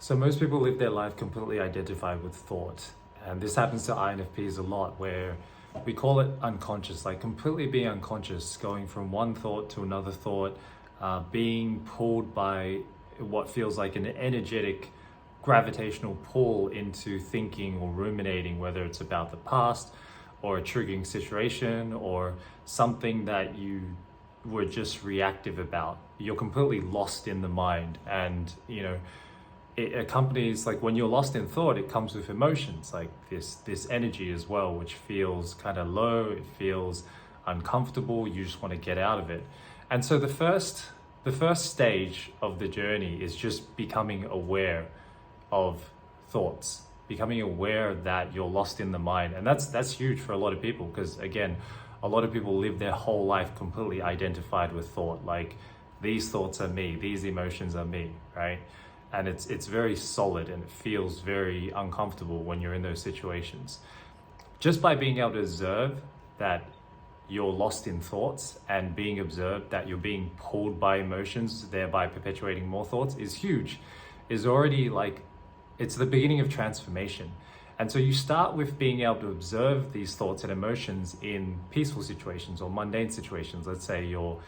So most people live their life completely identified with thought. And this happens to INFPs a lot, where we call it unconscious, like completely being unconscious, going from one thought to another thought, being pulled by what feels like an energetic gravitational pull into thinking or ruminating, whether it's about the past or a triggering situation or something that you were just reactive about. You're completely lost in the mind. And it accompanies, like when you're lost in thought, it comes with emotions like this energy as well, which feels kind of low, it feels uncomfortable, you just want to get out of it. And so the first stage of the journey is just becoming aware of thoughts, becoming aware that you're lost in the mind. And that's huge for a lot of people, because again, a lot of people live their whole life completely identified with thought. Like, these thoughts are me, these emotions are me, right? And it's very solid, and it feels very uncomfortable when you're in those situations. Just by being able to observe that you're lost in thoughts and being observed that you're being pulled by emotions, thereby perpetuating more thoughts, is huge. Is already like, it's the beginning of transformation. And so you start with being able to observe these thoughts and emotions in peaceful situations or mundane situations. Let's say you're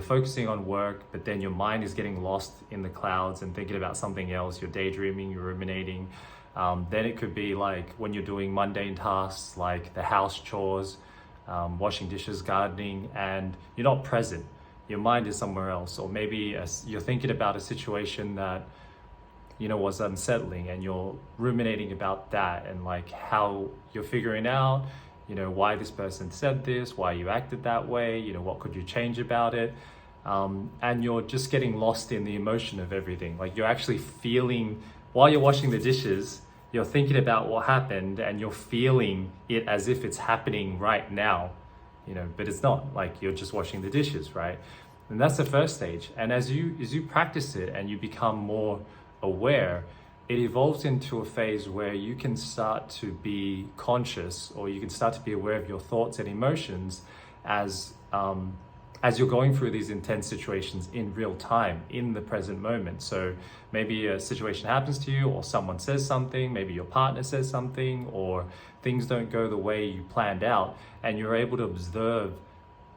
focusing on work, but then your mind is getting lost in the clouds and thinking about something else. You're daydreaming, you're ruminating. Then it could be like when you're doing mundane tasks like the house chores, washing dishes, gardening, and you're not present. Your mind is somewhere else. Or maybe you're thinking about a situation that was unsettling, and you're ruminating about that and like how you're figuring out why this person said this, why you acted that way, what could you change about it, and you're just getting lost in the emotion of everything. Like, you're actually feeling, while you're washing the dishes, you're thinking about what happened and you're feeling it as if it's happening right now, but it's not. Like, you're just washing the dishes, right? And that's the first stage. And as you practice it and you become more aware, it evolves into a phase where you can start to be conscious, or you can start to be aware of your thoughts and emotions as you're going through these intense situations in real time, in the present moment. So maybe a situation happens to you, or someone says something, maybe your partner says something, or things don't go the way you planned out, and you're able to observe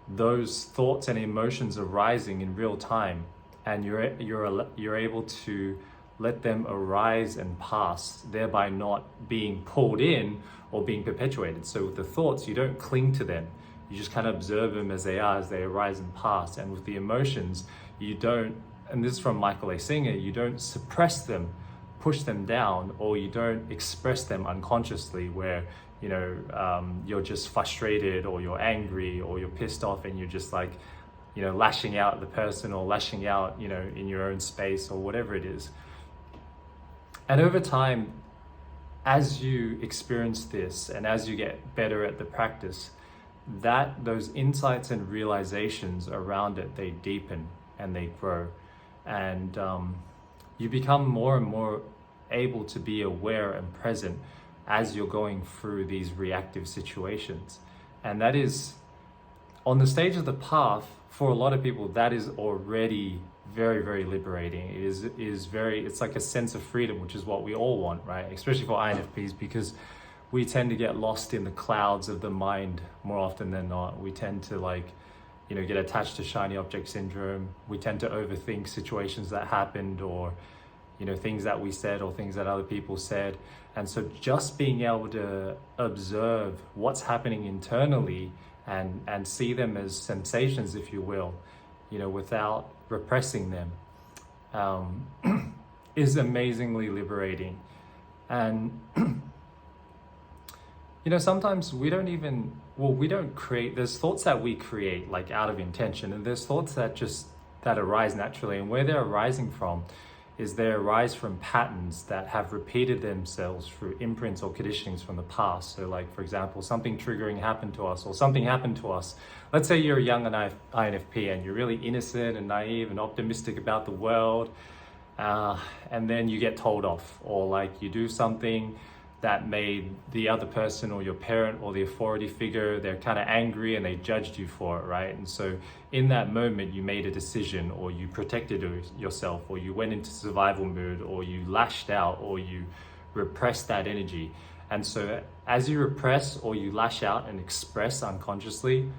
those thoughts and emotions arising in real time, and you're able to let them arise and pass, thereby not being pulled in or being perpetuated. So with the thoughts, you don't cling to them. You just kind of observe them as they are, as they arise and pass. And with the emotions, you don't, and this is from Michael A. Singer, you don't suppress them, push them down, or you don't express them unconsciously where, you're just frustrated, or you're angry, or you're pissed off, and you're just like, lashing out at the person, or lashing out, in your own space, or whatever it is. And over time, as you experience this and as you get better at the practice, those insights and realizations around it, they deepen and they grow. And you become more and more able to be aware and present as you're going through these reactive situations. And that is, on the stage of the path, for a lot of people, that is already very, very liberating. It's like a sense of freedom, which is what we all want, right? Especially for INFPs, because we tend to get lost in the clouds of the mind more often than not. We tend to get attached to shiny object syndrome. We tend to overthink situations that happened, or, things that we said, or things that other people said. And so just being able to observe what's happening internally and see them as sensations, if you will, without repressing them, is amazingly liberating. And sometimes we don't create, there's thoughts that we create like out of intention, and there's thoughts that arise naturally. And where they're arising from is they arise from patterns that have repeated themselves through imprints or conditionings from the past. So like, for example, something triggering happened to us, or something happened to us. Let's say you're a young INFP and you're really innocent and naive and optimistic about the world, and then you get told off, or like you do something that made the other person or your parent or the authority figure, they're kind of angry and they judged you for it, right? And so in that moment, you made a decision, or you protected yourself, or you went into survival mode, or you lashed out, or you repressed that energy. And so as you repress or you lash out and express unconsciously,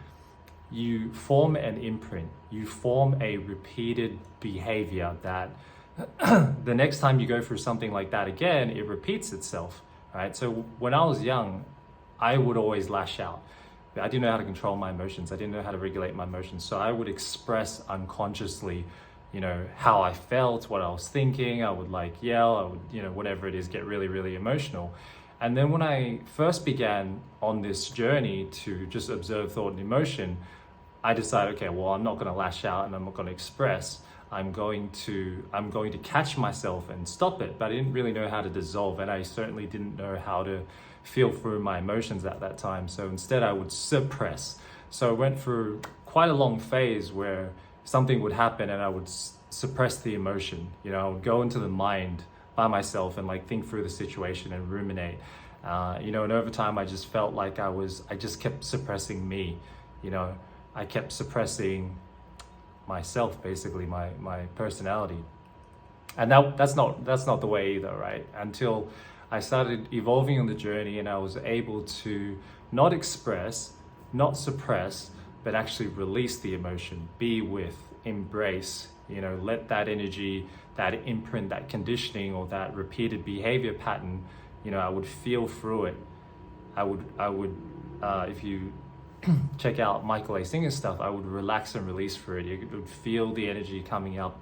you form an imprint, you form a repeated behavior that the next time you go through something like that again, it repeats itself, right? So when I was young, I would always lash out. I didn't know how to control my emotions. I didn't know how to regulate my emotions. So I would express unconsciously, how I felt, what I was thinking. I would like yell, I would, whatever it is, get really, really emotional. And then when I first began on this journey to just observe thought and emotion, I decided, okay, well, I'm not going to lash out and I'm not going to express. I'm going to catch myself and stop it. But I didn't really know how to dissolve, and I certainly didn't know how to feel through my emotions at that time. So instead I would suppress. So I went through quite a long phase where something would happen and I would suppress the emotion. I would go into the mind by myself and like think through the situation and ruminate. And over time I just felt like I just kept suppressing me. I kept suppressing myself, basically my personality. And that's not the way either, right? Until I started evolving on the journey and I was able to not express, not suppress, but actually release the emotion, be with, embrace, let that energy, that imprint, that conditioning, or that repeated behavior pattern, I would feel through it. I would, if you check out Michael A. Singer's stuff, I would relax and release through it. You would feel the energy coming up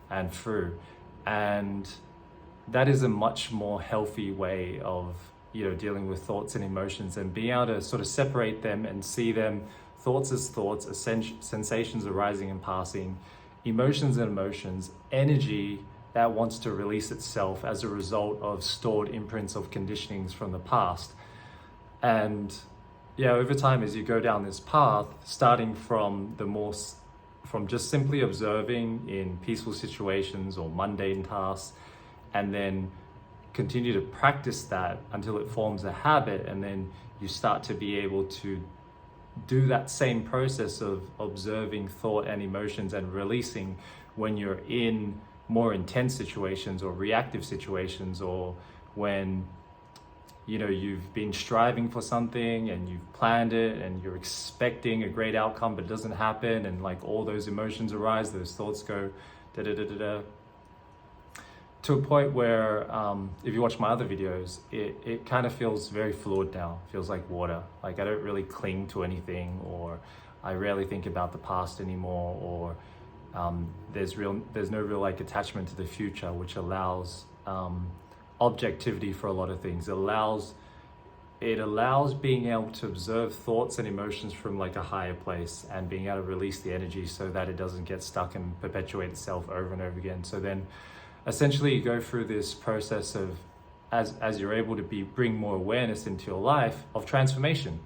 and through. And that is a much more healthy way of, dealing with thoughts and emotions, and being able to sort of separate them and see them, thoughts as thoughts, sensations arising and passing, emotions and emotions, energy that wants to release itself as a result of stored imprints of conditionings from the past. And over time, as you go down this path, starting from just simply observing in peaceful situations or mundane tasks, and then continue to practice that until it forms a habit, and then you start to be able to do that same process of observing thought and emotions and releasing when you're in more intense situations or reactive situations, or when you've been striving for something and you've planned it and you're expecting a great outcome but it doesn't happen, and like all those emotions arise, those thoughts go da da da da da, to a point where if you watch my other videos, it kind of feels very fluid now. It feels like water. Like I don't really cling to anything, or I rarely think about the past anymore, or there's no real like attachment to the future, which allows objectivity for a lot of things. It allows being able to observe thoughts and emotions from like a higher place, and being able to release the energy so that it doesn't get stuck and perpetuate itself over and over again. So then essentially you go through this process of, as you're able to bring more awareness into your life, of transformation.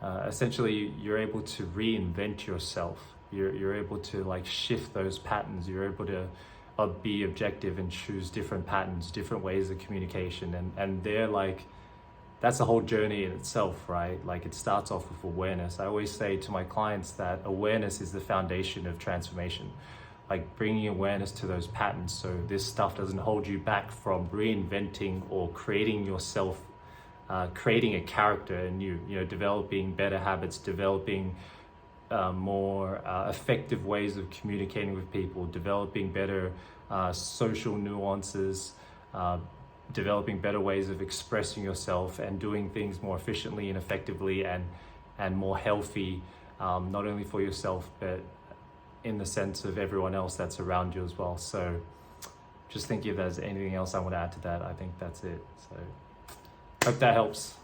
Essentially you're able to reinvent yourself. You're able to like shift those patterns. You're able to be objective and choose different patterns, different ways of communication, and they're like, that's a whole journey in itself, right? Like it starts off with awareness. I always say to my clients that awareness is the foundation of transformation. Like bringing awareness to those patterns, so this stuff doesn't hold you back from reinventing or creating yourself, creating a character in you, developing better habits, developing more effective ways of communicating with people, developing better social nuances, developing better ways of expressing yourself and doing things more efficiently and effectively and more healthy, not only for yourself, but in the sense of everyone else that's around you as well. So just thinking if there's anything else I want to add to that, I think that's it. So hope that helps.